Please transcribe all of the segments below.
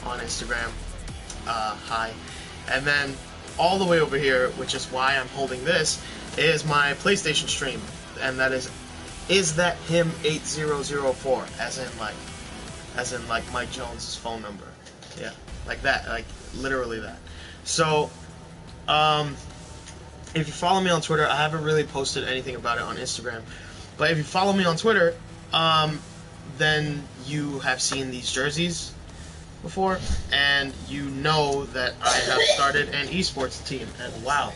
on Instagram. Hi. And then all the way over here, which is why I'm holding this, is my PlayStation stream, and that is that him 8004, as in like Mike Jones's phone number. Yeah, like that, like literally that. So, if you follow me on Twitter, I haven't really posted anything about it on Instagram, but if you follow me on Twitter, then you have seen these jerseys before, and you know that I have started an esports team. And wow,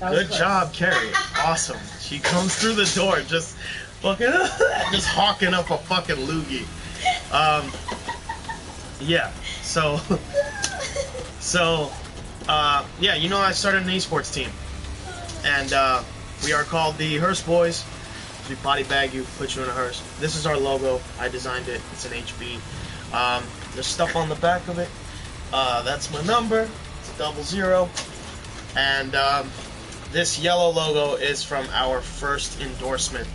good job, Carrie. Awesome. She comes through the door just fucking just hawking up a fucking loogie. Yeah. Yeah, you know, I started an esports team, and we are called the Hearse Boys. We body bag you, put you in a hearse. This is our logo. I designed it. It's an HB. There's stuff on the back of it. That's my number. It's 00. And this yellow logo is from our first endorsement,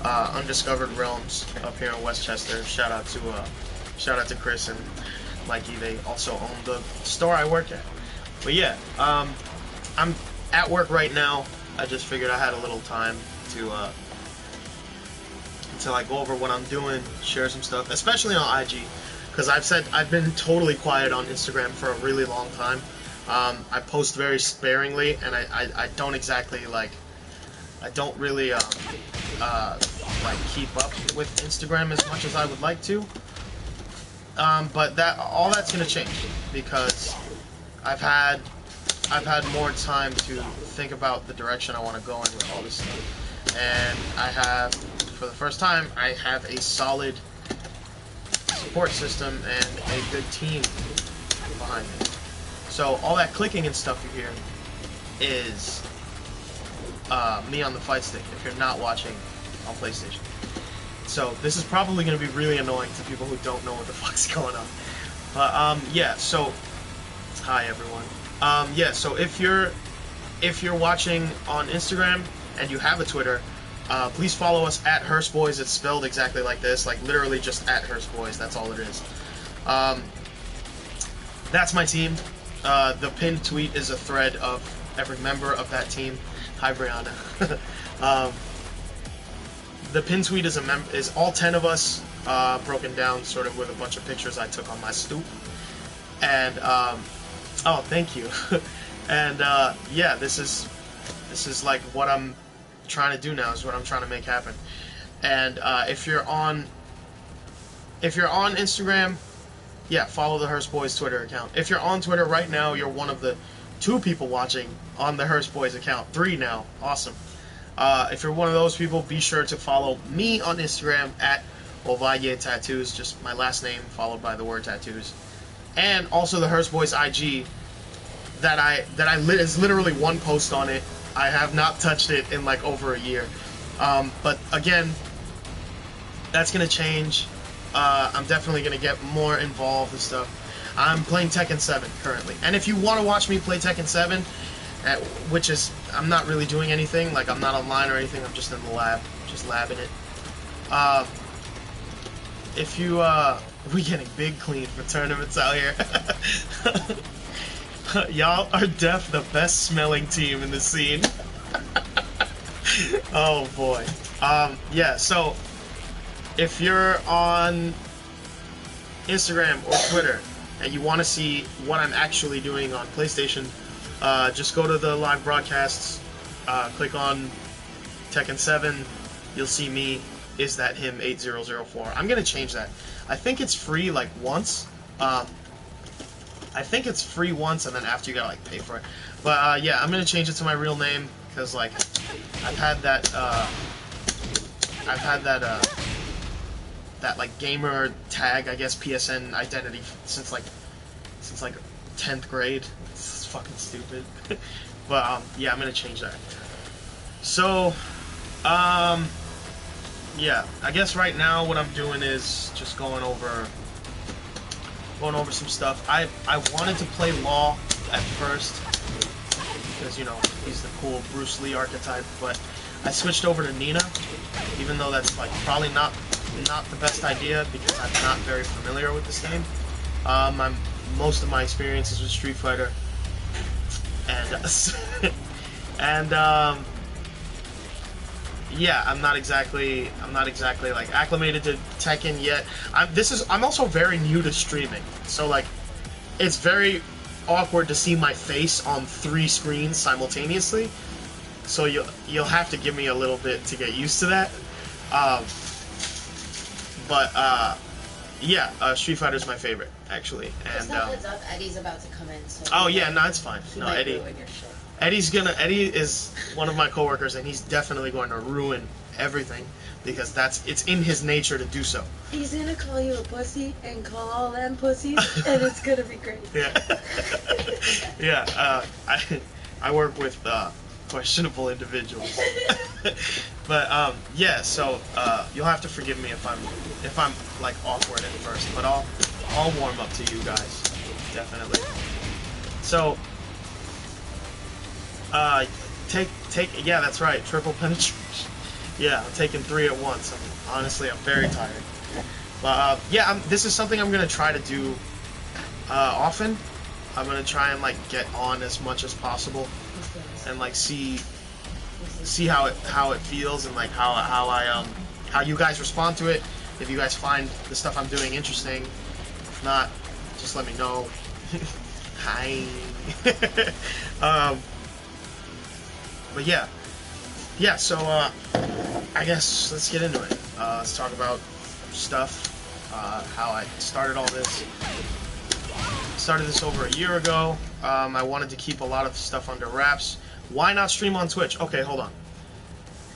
Undiscovered Realms, up here in Westchester. Shout out to Chris and Mikey. They also own the store I work at. But yeah, I'm at work right now. I just figured I had a little time to like go over what I'm doing, share some stuff, especially on IG, because I've been totally quiet on Instagram for a really long time. I post very sparingly, and I don't exactly like, I don't really like keep up with Instagram as much as I would like to. But all that's gonna change, because I've had more time to think about the direction I want to go in with all this stuff, and for the first time, I have a solid support system and a good team behind me. So all that clicking and stuff you hear is me on the fight stick, if you're not watching on PlayStation. So this is probably going to be really annoying to people who don't know what the fuck's going on. But yeah, so hi everyone. Yeah, so if you're watching on Instagram and you have a Twitter, please follow us at Hearse Boys. It's spelled exactly like this, like literally just at Hearse Boys. That's all it is. That's my team. The pinned tweet is a thread of every member of that team. Hi, Brianna. The pinned tweet is all 10 of us, broken down sort of with a bunch of pictures I took on my stoop. And oh, thank you. And yeah, this is like what I'm trying to do now, is what I'm trying to make happen. And if you're on Instagram, yeah, follow the Hearse Boys Twitter account. If you're on Twitter right now, you're one of the 2 people watching on the Hearse Boys account. 3 now. Awesome. If you're one of those people, be sure to follow me on Instagram at Ovalle Tattoos, just my last name followed by the word tattoos. And also the Hearse Boys IG is literally one post on it. I have not touched it in like over a year. But again, that's gonna change. I'm definitely gonna get more involved and stuff. I'm playing Tekken 7 currently, and if you want to watch me play Tekken 7, which is, I'm not really doing anything, like I'm not online or anything, I'm just in the lab, just labbing it. If you, we're getting big clean for tournaments out here. Y'all are def the best smelling team in the scene. Oh boy. Yeah, so if you're on Instagram or Twitter and you want to see what I'm actually doing on PlayStation, just go to the live broadcasts, click on Tekken 7, you'll see me, is that him 8004. I'm gonna change that. I think it's free like once. I think it's free once, and then after you gotta like pay for it. But yeah, I'm gonna change it to my real name, because like I've had that that like gamer tag, I guess, PSN identity since like 10th grade. It's fucking stupid. But yeah, I'm gonna change that. So yeah, I guess right now what I'm doing is just going over some stuff. I wanted to play Law at first, because, you know, he's the cool Bruce Lee archetype, but I switched over to Nina, even though that's like probably not the best idea, because I'm not very familiar with this game. I'm most of my experiences with Street Fighter, and and yeah, I'm not exactly like acclimated to Tekken yet. I'm also very new to streaming, so like it's very awkward to see my face on 3 screens simultaneously. So you'll have to give me a little bit to get used to that. Yeah, Street Fighter's my favorite actually. And heads up, Eddie's about to come in. So oh yeah, no, it's fine. No, Eddie. Eddie is one of my coworkers, and he's definitely going to ruin everything because it's in his nature to do so. He's gonna call you a pussy and call all them pussies, and it's gonna be great. Yeah, yeah. I work with questionable individuals, but yeah. So you'll have to forgive me if I'm like awkward at first, but I'll warm up to you guys, definitely. So. Yeah, that's right, triple penetration. Yeah, I'm taking 3 at once. Honestly, I'm very tired. But, yeah, this is something I'm going to try to do, often. I'm going to try and, like, get on as much as possible. And, like, see how it feels and, like, how you guys respond to it. If you guys find the stuff I'm doing interesting. If not, just let me know. Hi. But yeah, so I guess let's get into it. Let's talk about stuff, how I started all this. Started this over a year ago. I wanted to keep a lot of stuff under wraps. Why not stream on Twitch? Okay, hold on.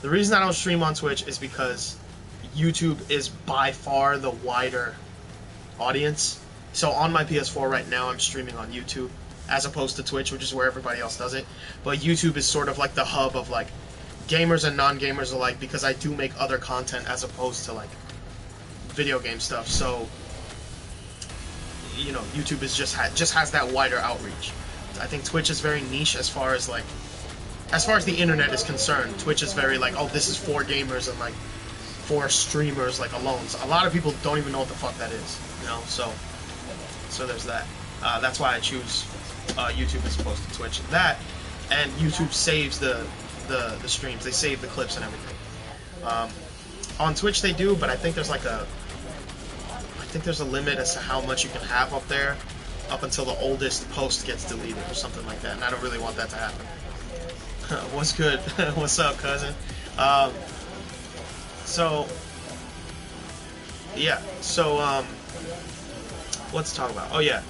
The reason I don't stream on Twitch is because YouTube is by far the wider audience. So on my PS4 right now, I'm streaming on YouTube, as opposed to Twitch, which is where everybody else does it. But YouTube is sort of like the hub of like gamers and non-gamers alike, because I do make other content as opposed to like video game stuff. So you know, YouTube is just has that wider outreach. I think Twitch is very niche as far as the internet is concerned. Twitch is very like, oh, this is for gamers and like for streamers like alone. So a lot of people don't even know what the fuck that is, you know. So there's that. That's why I choose YouTube as opposed to Twitch. That, and YouTube saves the streams. They save the clips and everything. On Twitch they do, but I think there's a limit as to how much you can have up there, up until the oldest post gets deleted or something like that, and I don't really want that to happen. What's good? What's up, cousin? Let's talk about. Oh yeah,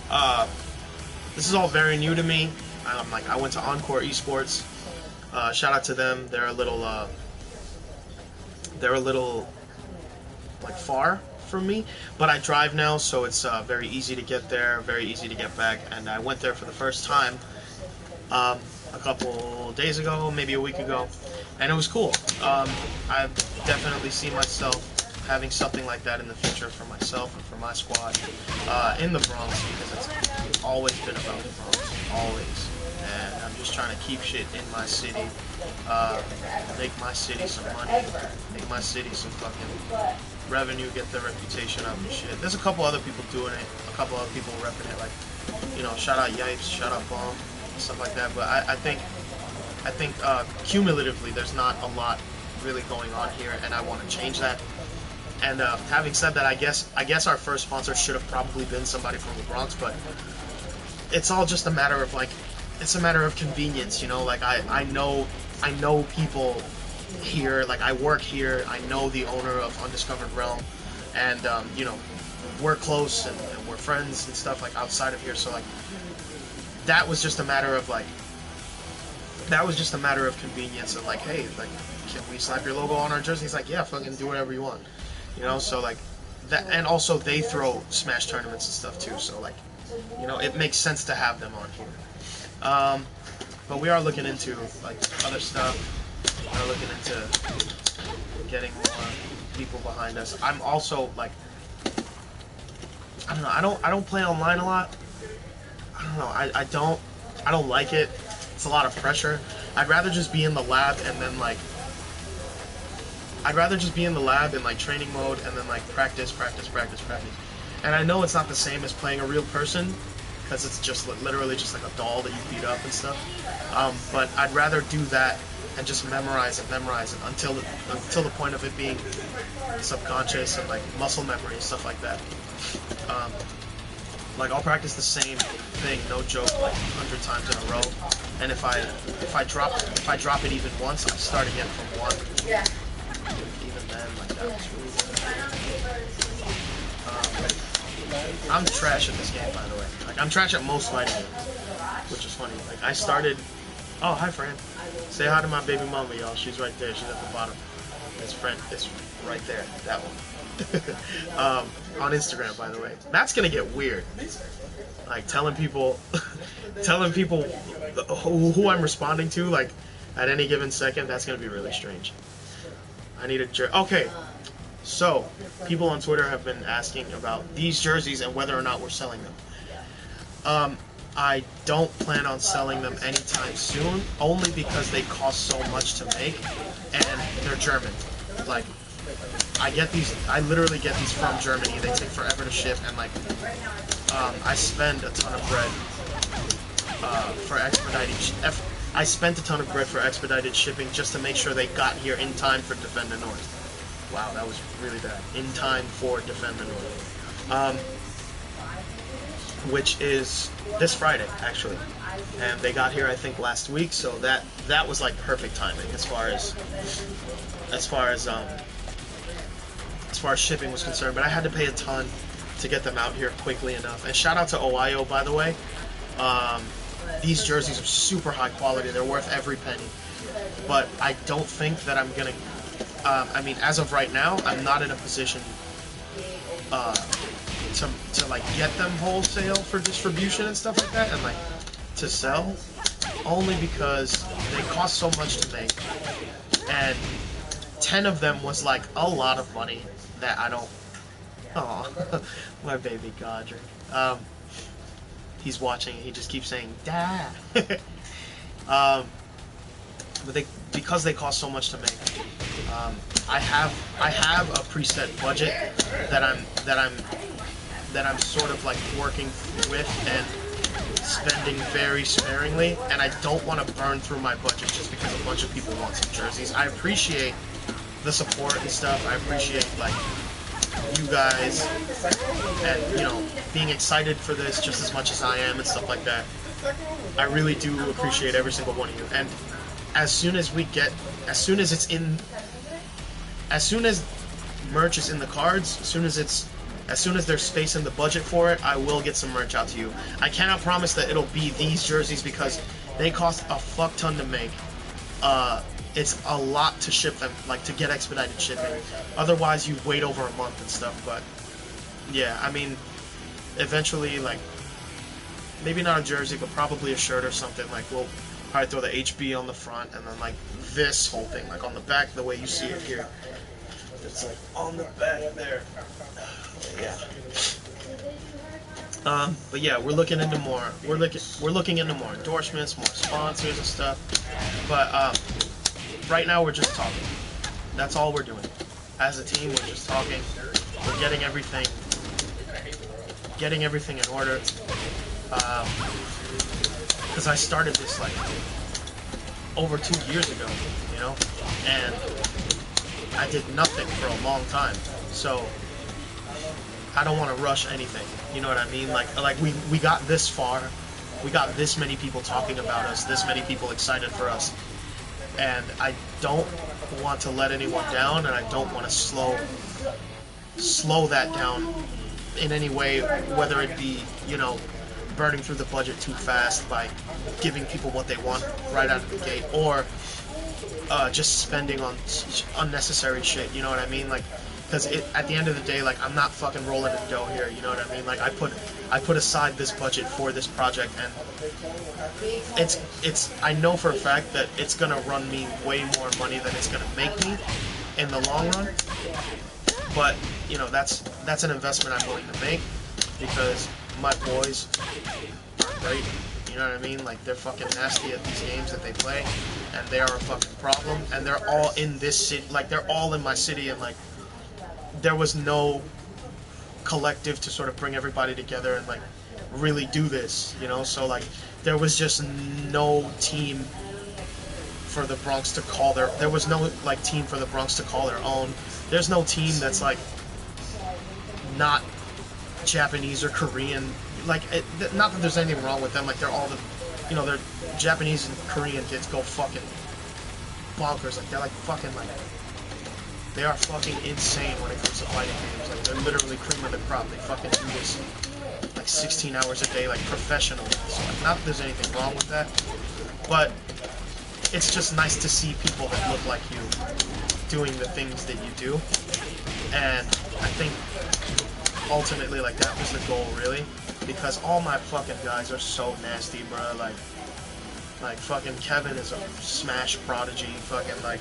this is all very new to me. I went to Encore Esports. Shout out to them. They're a little like far from me, but I drive now, so it's very easy to get there, very easy to get back. And I went there for the first time a couple days ago, maybe a week ago, and it was cool. I definitely see myself having something like that in the future for myself and for my squad in the Bronx, because it's always been about the Bronx, always. And I'm just trying to keep shit in my city, make my city some money, make my city some fucking revenue, get the reputation up and shit. There's a couple other people doing it, a couple other people repping it, like, you know, shout out Yipes, shout out Bomb, stuff like that. But I think cumulatively there's not a lot really going on here, and I want to change that. And having said that, I guess our first sponsor should have probably been somebody from the Bronx, but it's all just a matter of like, it's a matter of convenience, you know. Like I know people here, like I work here, I know the owner of Undiscovered Realm, and you know, we're close and we're friends and stuff like outside of here. So like that was just a matter of convenience, and like, hey, like, can we slap your logo on our jersey? He's like, yeah, fucking do whatever you want, you know. So like that, and also they throw Smash tournaments and stuff too, so like, you know, it makes sense to have them on here. But we are looking into like other stuff. We're looking into getting more people behind us. I'm also like, I don't know, I don't play online a lot. I don't know, I don't like it. It's a lot of pressure. I'd rather just be in the lab and then like, training mode and then like practice. And I know it's not the same as playing a real person, because it's just literally just like a doll that you beat up and stuff. But I'd rather do that and just memorize it until the point of it being subconscious and like muscle memory and stuff like that. Like I'll practice the same thing, no joke, like 100 times in a row. And if I drop it even once, I start again from 1. Yeah. Even then, like that was really good. I'm trash at this game, by the way. Like I'm trash at most fighting games, which is funny. Like I started. Oh, hi, Fran. Say hi to my baby mama, y'all. She's right there. She's at the bottom. It's Fran. It's right there. That one. On Instagram, by the way. That's gonna get weird. Like telling people who I'm responding to, like at any given second. That's gonna be really strange. I need a okay. So, people on Twitter have been asking about these jerseys and whether or not we're selling them. I don't plan on selling them anytime soon, only because they cost so much to make, and they're German. Like, I literally get these from Germany. They take forever to ship, and like, I spend a ton of bread for I spent a ton of bread for expedited shipping just to make sure they got here in time for Defend the North. Wow, that was really bad. In time for Defend the North. Which is this Friday, actually. And they got here, I think, last week, so that was like perfect timing as far as shipping was concerned. But I had to pay a ton to get them out here quickly enough. And shout out to Ovalle, by the way. These jerseys are super high quality. They're worth every penny. But I don't think that I'm gonna. I mean, as of right now, I'm not in a position to like get them wholesale for distribution and stuff like that, and like to sell, only because they cost so much to make, and 10 of them was like a lot of money that I don't. Oh, my baby Godric. He's watching. He just keeps saying "Dad." But because they cost so much to make, I have a preset budget that I'm sort of like working with and spending very sparingly, and I don't want to burn through my budget just because a bunch of people want some jerseys. I appreciate the support and stuff. I appreciate like you guys and, you know, being excited for this just as much as I am and stuff like that. I really do appreciate every single one of you. And as soon as merch is in the cards, as soon as there's space in the budget for it, I will get some merch out to you. I cannot promise that it'll be these jerseys because they cost a fuck ton to make. It's a lot to ship them, like to get expedited shipping. Otherwise, you wait over a month and stuff. But yeah, I mean, eventually, like maybe not a jersey, but probably a shirt or something. Like we'll probably throw the HB on the front, and then like this whole thing, like on the back, the way you see it here. It's like on the back there. Yeah. But yeah, we're looking into more. We're looking into more endorsements, more sponsors and stuff. But right now we're just talking. That's all we're doing. As a team, we're just talking. We're getting everything in order. Because I started this like over 2 years ago, you know, and I did nothing for a long time. So I don't want to rush anything. You know what I mean? Like we got this far. We got this many people talking about us, this many people excited for us. And I don't want to let anyone down, and I don't want to slow that down in any way, whether it be, you know, burning through the budget too fast by giving people what they want right out of the gate, or just spending on unnecessary shit, you know what I mean? Like, because at the end of the day, like, I'm not fucking rolling in dough here, you know what I mean? Like, I put aside this budget for this project, and I know for a fact that it's gonna run me way more money than it's gonna make me in the long run. But, you know, that's an investment I'm willing to make, because my boys are great, you know what I mean? Like, they're fucking nasty at these games that they play, and they are a fucking problem, and they're all in this city, like, they're all in my city, and, like, there was no collective to sort of bring everybody together and, like, really do this, you know. So like, there was just no team for the Bronx to call their. There was no like team for the Bronx to call their own. There's no team that's like not Japanese or Korean. Like, not that there's anything wrong with them. Like, they're all the, you know, they're Japanese and Korean kids go fucking bonkers. Like, they're like fucking like. They are fucking insane when it comes to fighting games. Like, they're literally cream of the crop. They fucking do this like 16 hours a day, like professionally. So like, not that there's anything wrong with that, but it's just nice to see people that look like you doing the things that you do. And I think ultimately, like, that was the goal, really, because all my fucking guys are so nasty, bro. Like fucking Kevin is a Smash prodigy. Fucking like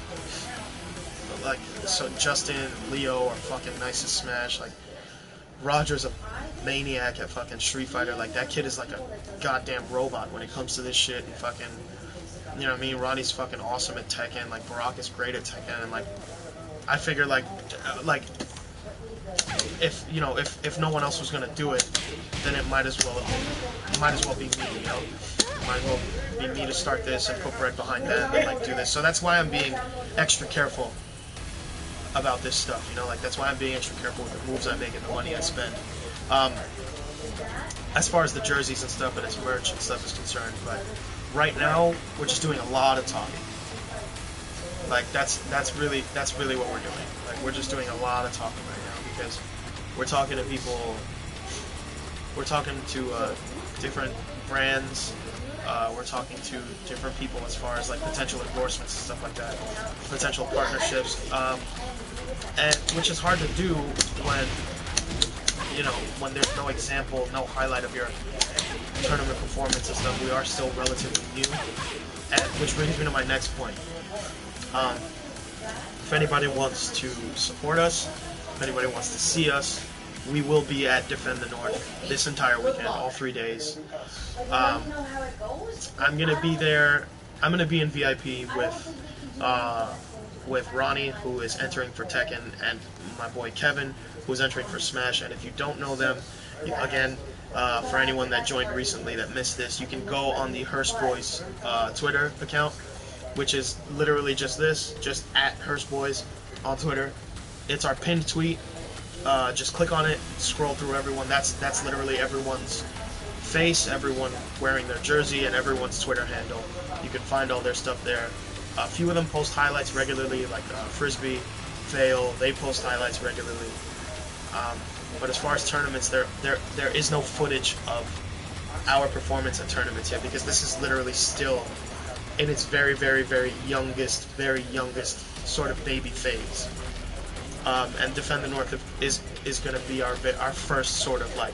so Justin, Leo are fucking nice as Smash. Like, Roger's a maniac at fucking Street Fighter. Like, that kid is like a goddamn robot when it comes to this shit. And fucking, you know what I mean? Ronnie's fucking awesome at Tekken. Like, Barack is great at Tekken. And like, I figure like if, you know, if no one else was gonna do it, then it might as well be me, you know? Might as well be me to start this and put bread behind that and like do this. So that's why I'm being extra careful about this stuff, you know? Like, that's why I'm being extra careful with the moves I make and the money I spend. As far as the jerseys and stuff and its merch and stuff is concerned, but right now we're just doing a lot of talking. Like, that's really what we're doing. Like, we're just doing a lot of talking right now because we're talking to people. We're talking to different brands. We're talking to different people as far as like potential endorsements and stuff like that, potential partnerships, and which is hard to do when, you know, when there's no example, no highlight of your tournament performance and stuff. We are still relatively new, and which brings me to my next point. If anybody wants to support us, if anybody wants to see us, we will be at Defend the North this entire weekend, all 3 days. I'm gonna be there. I'm gonna be in VIP with Ronnie, who is entering for Tekken, and my boy Kevin, who is entering for Smash. And if you don't know them, again, for anyone that joined recently that missed this, you can go on the Hearse Boys Twitter account, which is literally just this, just at Hearse Boys on Twitter. It's our pinned tweet. Just click on it, scroll through everyone. That's literally everyone's face, everyone wearing their jersey, and everyone's Twitter handle. You can find all their stuff there. A few of them post highlights regularly, like Frisbee, Fail. They post highlights regularly. But as far as tournaments, there is no footage of our performance at tournaments yet, because this is literally still in its very, very, very youngest sort of baby phase. And Defend the North is going to be our first sort of like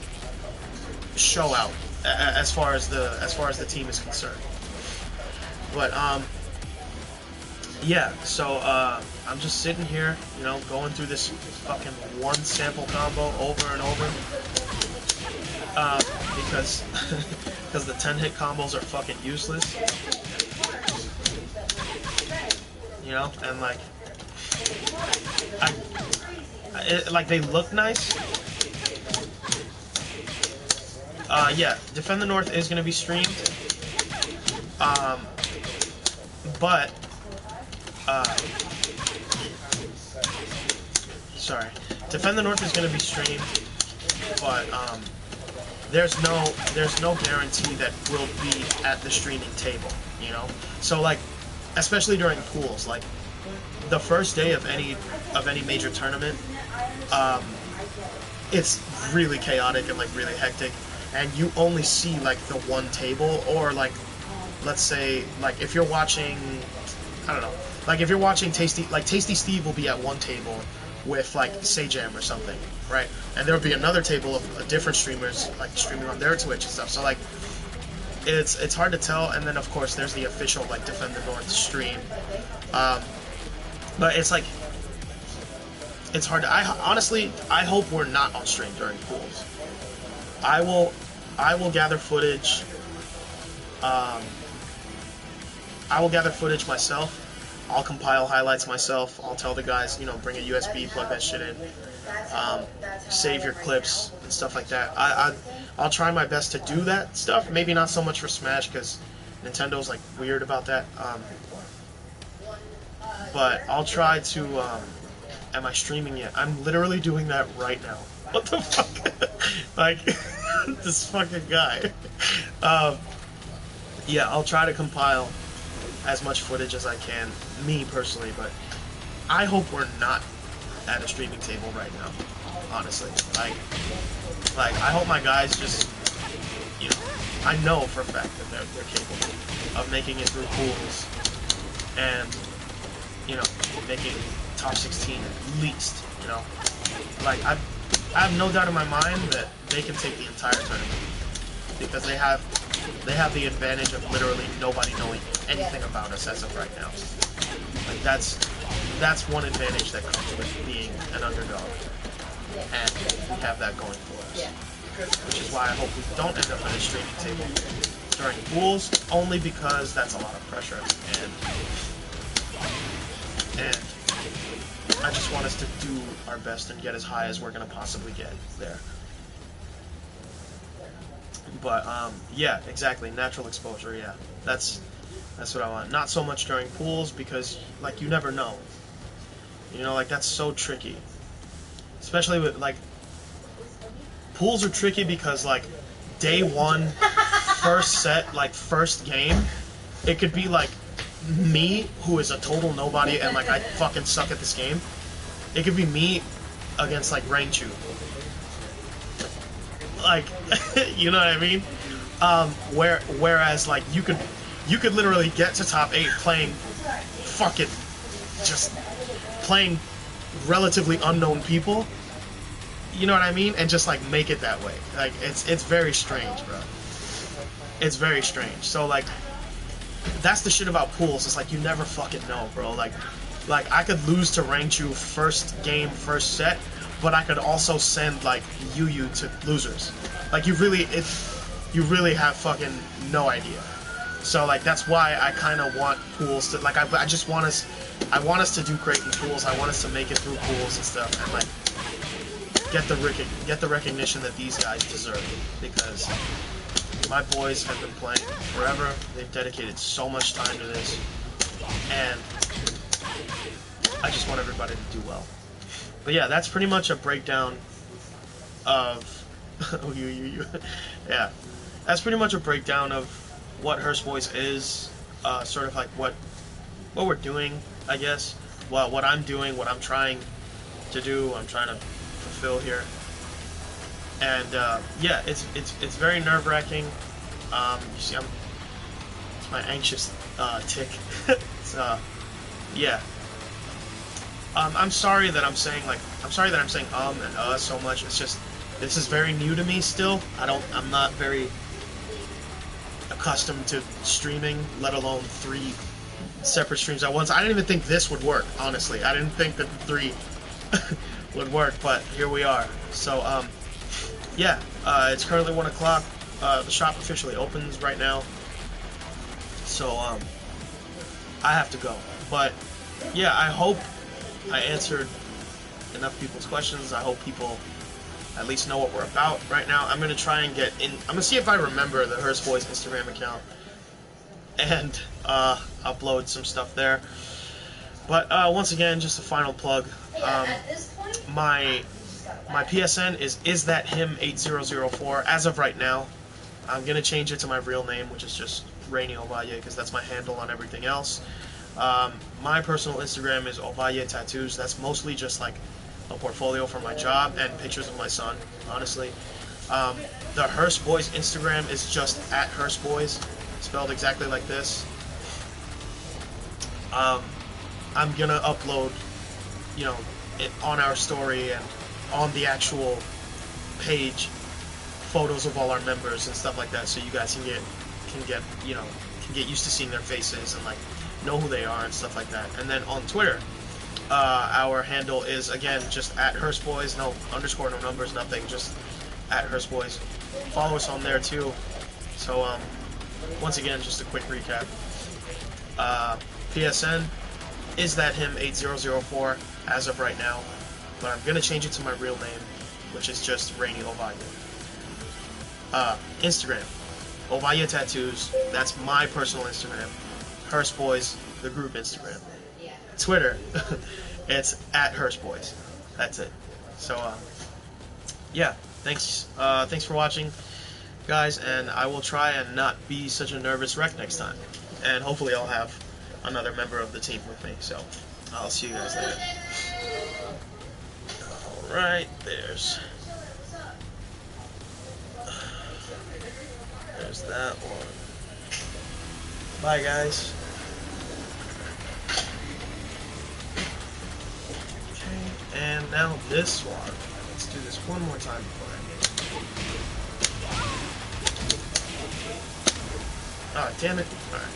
show out as far as the team is concerned. But yeah, so I'm just sitting here, you know, going through this fucking one sample combo over and over, because because the 10-hit combos are fucking useless, you know, and like like they look nice. Yeah, Defend the North is gonna be streamed, but sorry, Defend the North is gonna be streamed, but there's no guarantee that we'll be at the streaming table, you know. So like, especially during pools, like the first day of any major tournament, it's really chaotic and like really hectic, and you only see like the one table, or like, let's say, like if you're watching, I don't know, like if you're watching Tasty Steve will be at one table with like Sajam or something, right? And there will be another table of different streamers like streaming on their Twitch and stuff. So like, it's hard to tell. And then of course there's the official like Defend the North stream, but it's like, it's hard to, honestly, I hope we're not on stream during pools. I will gather footage. I will gather footage myself. I'll compile highlights myself. I'll tell the guys, you know, bring a USB, plug that shit in, save your clips and stuff like that. I'll try my best to do that stuff. Maybe not so much for Smash because Nintendo's like weird about that. But I'll try to. Am I streaming yet? I'm literally doing that right now. What the fuck? Like this fucking guy. Yeah, I'll try to compile as much footage as I can, me personally, but I hope we're not at a streaming table right now, honestly. Like I hope my guys just, you know, I know for a fact that they're capable of making it through pools and, you know, making top 16 at least, you know. Like I have no doubt in my mind that they can take the entire tournament because they have the advantage of literally nobody knowing anything about us as of right now. Like that's one advantage that comes with being an underdog, and we have that going for us. Which is why I hope we don't end up at a streaming table during pools, only because that's a lot of pressure, and I just want us to do our best and get as high as we're gonna possibly get there. But yeah, exactly, natural exposure. Yeah, that's what I want. Not so much during pools because like you never know. You know, like that's so tricky. Especially with like pools are tricky because like day one, first set, like first game, it could be like me who is a total nobody and like I fucking suck at this game. It could be me against like Rainey. Like, you know what I mean? Whereas like you could literally get to top 8 playing fucking just playing relatively unknown people. You know what I mean? And just like make it that way. Like it's very strange, bro. It's very strange. So like that's the shit about pools. It's like you never fucking know, bro. Like I could lose to Rainchu first game, first set, but I could also send like Yu to losers. Like you really have fucking no idea. So like that's why I kind of want pools to like I just want us to do great in pools. I want us to make it through pools and stuff and like get the recognition that these guys deserve, because my boys have been playing forever. They've dedicated so much time to this, and I just want everybody to do well. But yeah, that's pretty much a breakdown of yeah, that's pretty much a breakdown of what Hearse Boys is, sort of like what we're doing, I guess. Well, what I'm doing, what I'm trying to do, I'm trying to fulfill here. And yeah, it's very nerve-wracking. You see, it's my anxious tick. It's, yeah. I'm sorry that I'm saying and so much. It's just this is very new to me still. I'm not very accustomed to streaming, let alone 3 separate streams at once. I didn't even think this would work, honestly. I didn't think that the 3 would work, but here we are. So yeah, it's currently 1 o'clock. The shop officially opens right now, so I have to go. But yeah, I hope I answered enough people's questions. I hope people at least know what we're about right now. I'm gonna try and get in. I'm gonna see if I remember the Hearse Boys Instagram account and upload some stuff there. But once again, just a final plug. My PSN is that him 8004 as of right now. I'm gonna change it to my real name, which is just Rainey Ovalle, because that's my handle on everything else. My personal Instagram is Ovalle Tattoos. That's mostly just like a portfolio for my job and pictures of my son, honestly. The Hearse Boys Instagram is just at Hearse Boys, spelled exactly like this. I'm gonna upload, you know, it on our story and on the actual page photos of all our members and stuff like that, so you guys can get used to seeing their faces and like know who they are and stuff like that. And then on Twitter, our handle is again just at Hearse Boys, no underscore, no numbers, nothing, just at Hearse Boys. Follow us on there too. So once again, just a quick recap. PSN is that him 8004 as of right now, but I'm gonna change it to my real name, which is just Rainey Ovalle. Instagram, Ovalle Tattoos. That's my personal Instagram. Hearse Boys, the group Instagram. Twitter, it's at Hearse Boys. That's it. So, yeah. Thanks for watching, guys, and I will try and not be such a nervous wreck next time. And hopefully I'll have another member of the team with me. So, I'll see you guys later. Alright, there's that one. Bye, guys. Okay, and now this one. Let's do this one more time before I end. Ah, damn it. Alright.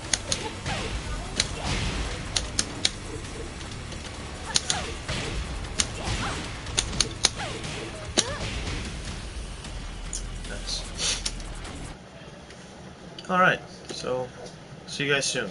Alright, so see you guys soon.